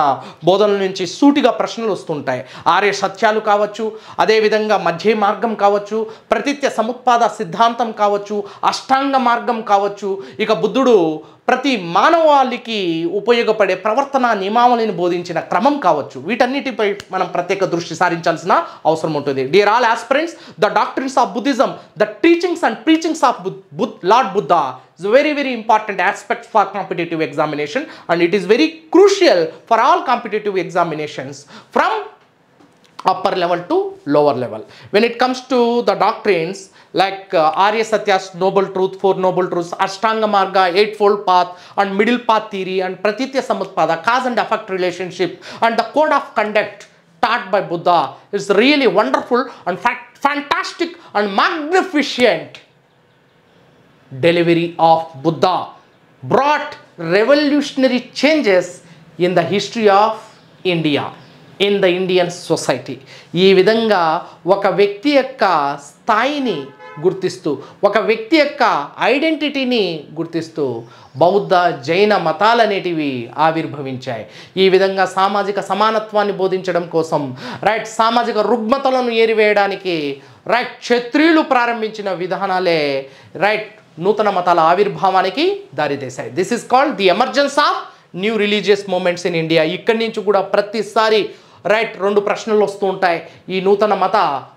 బోధనల నుంచి సూటిగా ప్రశ్నలు వస్తుంటాయి. ఆర్య సత్యాలు కావచ్చు, అదేవిధంగా మధ్య మార్గం కావచ్చు, ప్రతిత్య సముత్పాద సిద్ధాంతం కావచ్చు, అష్టాంగ మార్గం కావచ్చు, ఇక బుద్ధుడు ప్రతి మానవాళికి ఉపయోగపడే ప్రవర్తన నియమావళిని బోధించిన క్రమం కావచ్చు, వీటన్నిటిపై మనం ప్రత్యేక దృష్టి సారించాల్సిన అవసరం ఉంటుంది. Dear all aspirants, the doctrines of Buddhism, the teachings and preachings of lord Buddha is a very, very important aspect for competitive examination, and it is very crucial for all competitive examinations from upper level to lower level. When it comes to the doctrines like Arya Satya's Noble Truth, Four Noble Truths, Ashtanga Marga, Eightfold Path, and Middle Path Theory, and Pratitya Samutpada, Cause and Effect Relationship, and the Code of Conduct taught by Buddha is really wonderful and fantastic and magnificent delivery of Buddha brought revolutionary changes in the history of India, in the Indian society. ఈ విధంగా ఒక వ్యక్తి యొక్క స్థాయిని గుర్తిస్తూ, ఒక వ్యక్తి యొక్క ఐడెంటిటీని గుర్తిస్తూ బౌద్ధ జైన మతాలనేటివి ఆవిర్భవించాయి. ఈ విధంగా సామాజిక సమానత్వాన్ని బోధించడం కోసం, రైట్, సామాజిక రుగ్మతలను ఏరివేయడానికి రైట్ క్షత్రియులు ప్రారంభించిన విధానాలే రైట్ నూతన మతాల ఆవిర్భావానికి దారితీశాయి. This is called the emergence of new religious movements in India. ఇక్కడి నుంచి కూడా ప్రతిసారి రైట్ 2 ప్రశ్నలు వస్తూ ఉంటాయి ఈ నూతన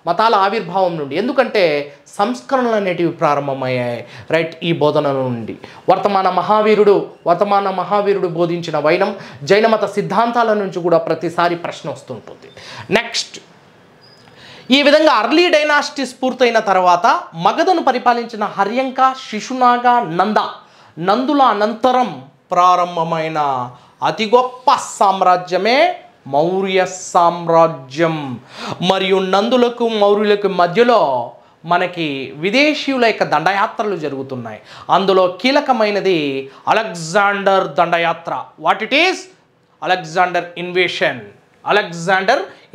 మతాల ఆవిర్భావం నుండి. ఎందుకంటే సంస్కరణలు అనేటివి ప్రారంభమయ్యాయి రైట్ ఈ బోధనల నుండి. వర్తమాన మహావీరుడు బోధించిన వైనం, జైన మత సిద్ధాంతాల నుంచి కూడా ప్రతిసారి ప్రశ్న వస్తుంటుంది. నెక్స్ట్, ఈ విధంగా అర్లీ డైనాసిటీస్ పూర్తయిన తర్వాత మగధను పరిపాలించిన హర్యంక, శిశునాగ, నందుల అనంతరం ప్రారంభమైన అతి గొప్ప సామ్రాజ్యమే మౌర్య సామ్రాజ్యం. మరియు నందులకు మౌర్యులకు మధ్యలో మనకి విదేశీయుల యొక్క దండయాత్రలు జరుగుతున్నాయి. అందులో కీలకమైనది అలెగ్జాండర్ దండయాత్ర. What it is? Alexander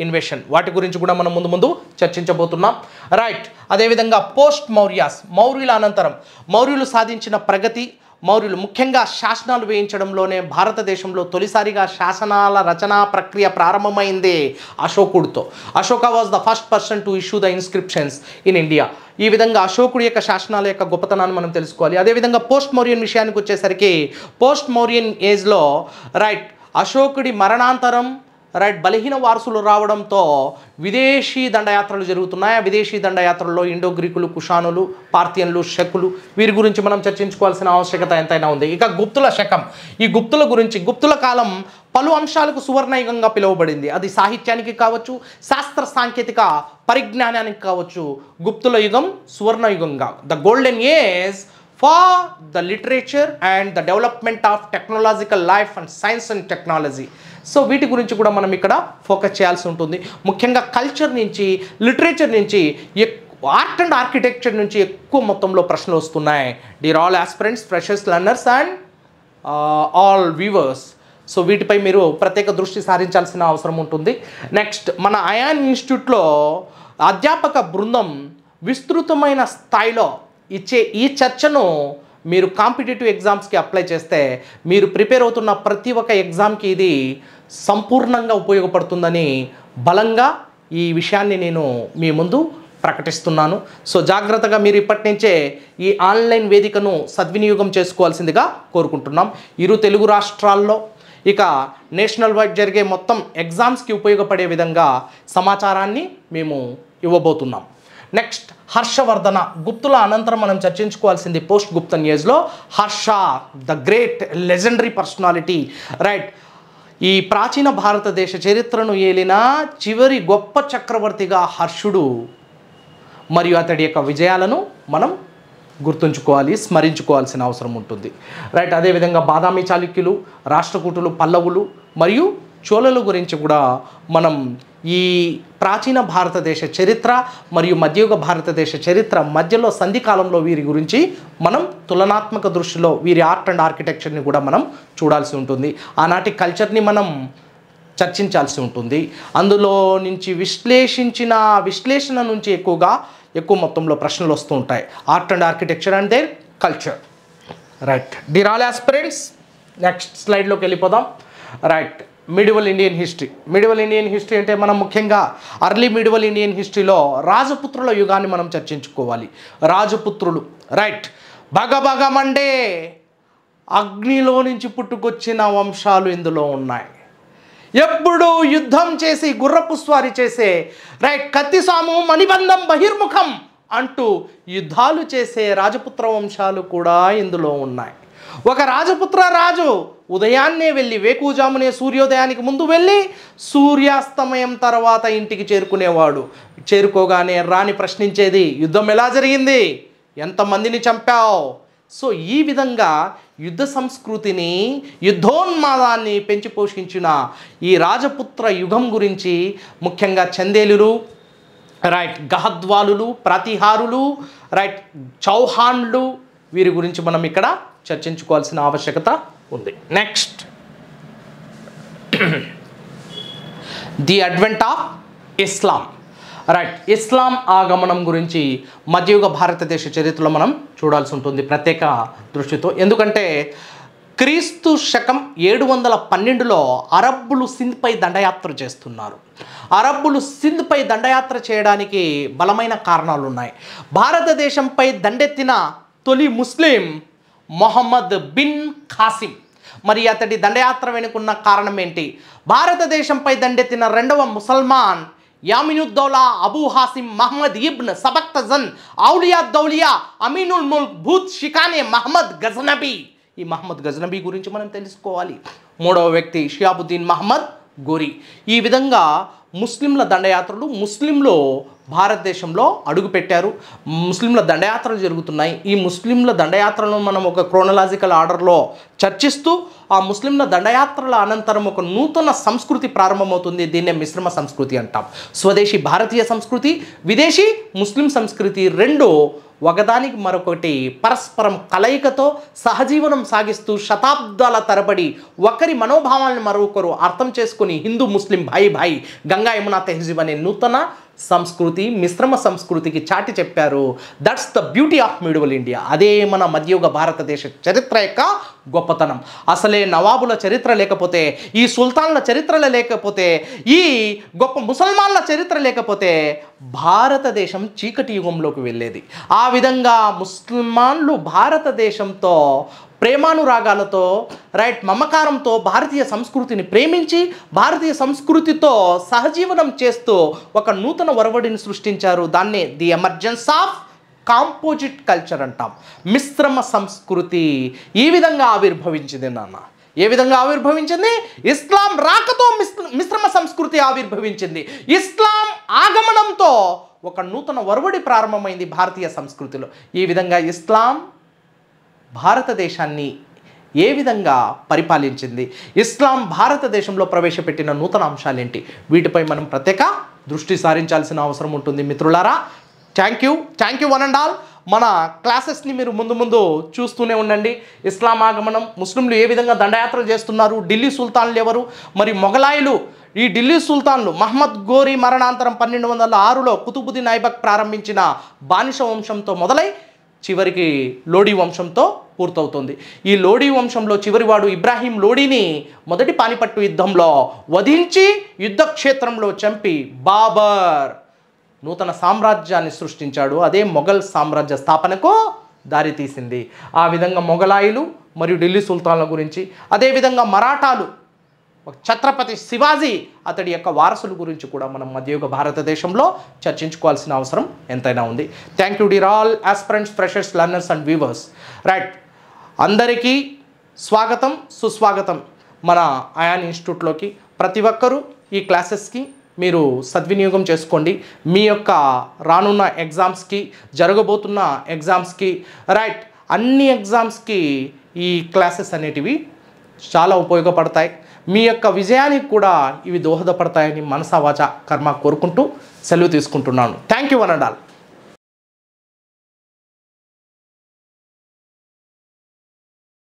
invasion. వాటి గురించి కూడా మనం ముందు చర్చించబోతున్నాం. రైట్. అదేవిధంగా పోస్ట్ మౌర్యుల అనంతరం మౌర్యులు సాధించిన ప్రగతి, మౌర్యులు ముఖ్యంగా శాసనాలు వేయించడంలోనే భారతదేశంలో తొలిసారిగా శాసనాల రచనా ప్రక్రియ ప్రారంభమైంది అశోకుడితో. Ashoka was the first person to issue the inscriptions in India. ఈ విధంగా అశోకుడి యొక్క శాసనాల యొక్క గొప్పతనాన్ని మనం తెలుసుకోవాలి. అదేవిధంగా పోస్ట్ మౌర్యన్ విషయానికి వచ్చేసరికి పోస్ట్ మౌర్యన్ ఏజ్లో రైట్ అశోకుడి మరణాంతరం రైట్ బలహీన వారసులు రావడంతో విదేశీ దండయాత్రలు జరుగుతున్నాయి. ఆ విదేశీ దండయాత్రల్లో ఇండో గ్రీకులు, కుషానులు, పార్థియన్లు, శకులు వీరి గురించి మనం చర్చించుకోవాల్సిన ఆవశ్యకత ఎంతైనా ఉంది. ఇక గుప్తుల శకం. ఈ గుప్తుల గురించి, గుప్తుల కాలం పలు అంశాలకు సువర్ణయుగంగా పిలువబడింది. అది సాహిత్యానికి కావచ్చు, శాస్త్ర సాంకేతిక పరిజ్ఞానానికి కావచ్చు. గుప్తుల యుగం సువర్ణయుగంగా, the golden age for the literature and the development of technological life and science and technology. So వీటి గురించి కూడా మనం ఇక్కడ ఫోకస్ చేయాల్సి ఉంటుంది. ముఖ్యంగా కల్చర్ నుంచి, లిటరేచర్ నుంచి, ఆర్ట్ అండ్ ఆర్కిటెక్చర్ నుంచి ఎక్కువ మొత్తంలో ప్రశ్నలు వస్తున్నాయి. Dear all aspirants, freshers, learners and all viewers. So వీటిపై మీరు ప్రత్యేక దృష్టి సారించాల్సిన అవసరం ఉంటుంది. నెక్స్ట్, మన అయాన్ ఇన్స్టిట్యూట్లో అధ్యాపక బృందం విస్తృతమైన స్థాయిలో ఇచ్చే ఈ చర్చను మీరు కాంపిటేటివ్ ఎగ్జామ్స్కి అప్లై చేస్తే మీరు ప్రిపేర్ అవుతున్న ప్రతి ఒక్క ఎగ్జామ్కి ఇది సంపూర్ణంగా ఉపయోగపడుతుందని బలంగా ఈ విషయాన్ని నేను మీ ముందు ప్రకటిస్తున్నాను. సో జాగ్రత్తగా మీరు ఇప్పటి నుంచే ఈ ఆన్లైన్ వేదికను సద్వినియోగం చేసుకోవాల్సిందిగా కోరుకుంటున్నాం. ఇరు తెలుగు రాష్ట్రాల్లో ఇక నేషనల్ వైడ్ జరిగే మొత్తం ఎగ్జామ్స్కి ఉపయోగపడే విధంగా సమాచారాన్ని మేము ఇవ్వబోతున్నాం. నెక్స్ట్, హర్షవర్ధన. గుప్తుల అనంతరం మనం చర్చించుకోవాల్సింది పోస్ట్ గుప్తన్ ఏజ్లో Harsha, the great legendary personality. Right. ఈ ప్రాచీన భారతదేశ చరిత్రను ఏలిన చివరి గొప్ప చక్రవర్తిగా హర్షుడు మరియు అతడి యొక్క విజయాలను మనం గుర్తుంచుకోవాలి, స్మరించుకోవాల్సిన అవసరం ఉంటుంది. రైట్. అదేవిధంగా బాదామి చాళుక్యులు, రాష్ట్రకూటులు, పల్లవులు మరియు చోళల గురించి కూడా మనం ఈ ప్రాచీన భారతదేశ చరిత్ర మరియు మధ్యయుగ భారతదేశ చరిత్ర మధ్యలో సంధికాలంలో వీరి గురించి మనం తులనాత్మక దృష్టిలో వీరి ఆర్ట్ అండ్ ఆర్కిటెక్చర్ని కూడా మనం చూడాల్సి ఉంటుంది. ఆనాటి కల్చర్ని మనం చర్చించాల్సి ఉంటుంది. అందులో నుంచి విశ్లేషణ నుంచి ఎక్కువ మొత్తంలో ప్రశ్నలు వస్తూ ఉంటాయి. Art and architecture and their culture. Right. Dear all aspirants, next స్లైడ్లోకి వెళ్ళిపోదాం. రైట్. మిడివల్ ఇండియన్ హిస్టరీ అంటే మనం ముఖ్యంగా అర్లీ మిడివల్ ఇండియన్ హిస్టరీలో రాజపుత్రుల యుగాన్ని మనం చర్చించుకోవాలి. రాజపుత్రులు రైట్ భగభగమండే అగ్నిలో నుంచి పుట్టుకొచ్చిన వంశాలు ఇందులో ఉన్నాయి. ఎప్పుడు యుద్ధం చేసి గుర్రపు స్వారీ చేసే రైట్ కత్తిసాము మణిబంధం బహిర్ముఖం అంటూ యుద్ధాలు చేసే రాజపుత్ర వంశాలు కూడా ఇందులో ఉన్నాయి. ఒక రాజపుత్ర రాజు ఉదయాన్నే వెళ్ళి వేకువజామునే సూర్యోదయానికి ముందు వెళ్ళి సూర్యాస్తమయం తర్వాత ఇంటికి చేరుకునేవాడు. చేరుకోగానే రాణి ప్రశ్నించేది, యుద్ధం ఎలా జరిగింది, ఎంతమందిని చంపావు. సో ఈ విధంగా యుద్ధ సంస్కృతిని, యుద్ధోన్మాదాన్ని పెంచి పోషించిన ఈ రాజపుత్ర యుగం గురించి ముఖ్యంగా చందేలులు, రైట్ గహద్వాలులు, ప్రతిహారులు, రైట్ చౌహాన్లు వీరి గురించి మనం ఇక్కడ చర్చించుకోవాల్సిన ఆవశ్యకత ఉంది. Next, the advent of Islam. Right. Islam ఆగమనం గురించి మధ్యయుగ భారతదేశ చరిత్రలో మనం చూడాల్సి ఉంటుంది ప్రత్యేక దృష్టితో. ఎందుకంటే క్రీస్తు శకం 712లో అరబ్బులు సింధ్పై దండయాత్ర చేస్తున్నారు. అరబ్బులు సింధ్పై దండయాత్ర చేయడానికి బలమైన కారణాలు ఉన్నాయి. భారతదేశంపై దండెత్తిన తొలి ముస్లిం మొహమ్మద్ బిన్ ఖాసిం. మరి అతడి దండయాత్ర వెనుకున్న కారణం ఏంటి? భారతదేశంపై దండెత్తిన రెండవ ముసల్మాన్ యామినుద్దౌలా అబూ హాసిం మహమ్మద్ ఇబ్న్ సబక్తజన్ ఔలియా దౌలియా అమీనుల్ ముల్క్ భూత్ షికానే మహమ్మద్ గజనబీ. ఈ మహమ్మద్ గజనబీ గురించి మనం తెలుసుకోవాలి. మూడవ వ్యక్తి షియాబుద్దీన్ మహమ్మద్ గోరీ. ఈ విధంగా ముస్లింల దండయాత్రలు ముస్లింలో భారతదేశంలో అడుగుపెట్టారు. ముస్లింల దండయాత్రలు జరుగుతున్నాయి. ఈ ముస్లింల దండయాత్రలను మనం ఒక క్రోనలాజికల్ ఆర్డర్లో చర్చిస్తూ ఆ ముస్లింల దండయాత్రల అనంతరం ఒక నూతన సంస్కృతి ప్రారంభమవుతుంది. దీన్నే మిశ్రమ సంస్కృతి అంటాం. స్వదేశీ భారతీయ సంస్కృతి, విదేశీ ముస్లిం సంస్కృతి రెండు ఒకదానికి మరొకటి పరస్పరం కలయికతో సహజీవనం సాగిస్తూ శతాబ్దాల తరబడి ఒకరి మనోభావాలను మరొకరు అర్థం చేసుకుని హిందూ ముస్లిం భాయి భాయి గంగా యమునా తెహజీబ్ అనే నూతన సంస్కృతి మిశ్రమ సంస్కృతికి చాటి చెప్పారు. That's the beauty of medieval India. అదే మన మధ్యయుగ భారతదేశ చరిత్ర యొక్క గొప్పతనం. అసలే నవాబుల చరిత్ర లేకపోతే, ఈ సుల్తాన్ల చరిత్రలు లేకపోతే, ఈ గొప్ప ముసల్మాన్ల చరిత్ర లేకపోతే భారతదేశం చీకటి యుగంలోకి వెళ్ళేది. ఆ విధంగా ముస్లిమాన్లు భారతదేశంతో ప్రేమానురాగాలతో మమకారంతో భారతీయ సంస్కృతిని ప్రేమించి భారతీయ సంస్కృతితో సహజీవనం చేస్తూ ఒక నూతన ఒరవడిని సృష్టించారు. దాన్నే the emergence of composite culture అంటాం. మిశ్రమ సంస్కృతి ఈ విధంగా ఆవిర్భవించింది నాన్న. ఏ విధంగా ఆవిర్భవించింది? ఇస్లాం రాకతో మిశ్రమ సంస్కృతి ఆవిర్భవించింది. ఇస్లాం ఆగమనంతో ఒక నూతన ఒరవడి ప్రారంభమైంది భారతీయ సంస్కృతిలో. ఈ విధంగా ఇస్లాం భారతదేశాన్ని ఏ విధంగా పరిపాలించింది, ఇస్లాం భారతదేశంలో ప్రవేశపెట్టిన నూతన అంశాలేంటి, వీటిపై మనం ప్రత్యేక దృష్టి సారించాల్సిన అవసరం ఉంటుంది మిత్రులారా. Thank you one and all. మన క్లాసెస్ని మీరు ముందు చూస్తూనే ఉండండి. ఇస్లాం ఆగమనం, ముస్లింలు ఏ విధంగా దండయాత్రలు చేస్తున్నారు, ఢిల్లీ సుల్తాన్లు ఎవరు, మరి మొఘలాయులు, ఈ ఢిల్లీ సుల్తాన్లు మహమ్మద్ గోరీ మరణాంతరం 1206లో కుతుబుద్దీన్ ఐబక్ ప్రారంభించిన బానిస వంశంతో మొదలై చివరికి లోడీ వంశంతో పూర్తవుతుంది. ఈ లోడీ వంశంలో చివరివాడు ఇబ్రాహీం లోడీని మొదటి పానిపట్టు యుద్ధంలో వధించి యుద్ధక్షేత్రంలో చంపి బాబర్ నూతన సామ్రాజ్యాన్ని సృష్టించాడు. అదే మొఘల్ సామ్రాజ్య స్థాపనకు దారితీసింది. ఆ విధంగా మొఘలాయులు మరియు ఢిల్లీ సుల్తాన్ల గురించి, అదేవిధంగా మరాఠాలు, ఛత్రపతి శివాజీ అతడి యొక్క వారసుల గురించి కూడా మనం మధ్యయుగ భారతదేశంలో చర్చించుకోవాల్సిన అవసరం ఎంతైనా ఉంది. Thank you dear all aspirants, freshers, learners and viewers. అందరికీ స్వాగతం, సుస్వాగతం మన అయాన్ ఇన్స్టిట్యూట్లోకి. ప్రతి ఒక్కరూ ఈ క్లాసెస్కి మీరు సద్వినియోగం చేసుకోండి. మీ యొక్క రానున్న ఎగ్జామ్స్కి, జరగబోతున్న ఎగ్జామ్స్కి, అన్ని ఎగ్జామ్స్కి ఈ క్లాసెస్ అనేటివి చాలా ఉపయోగపడతాయి. మీ యొక్క విజయానికి కూడా ఇవి దోహదపడతాయని మనసా వాచా కర్మ కోరుకుంటూ సెలవు తీసుకుంటున్నాను. Thank you one and all.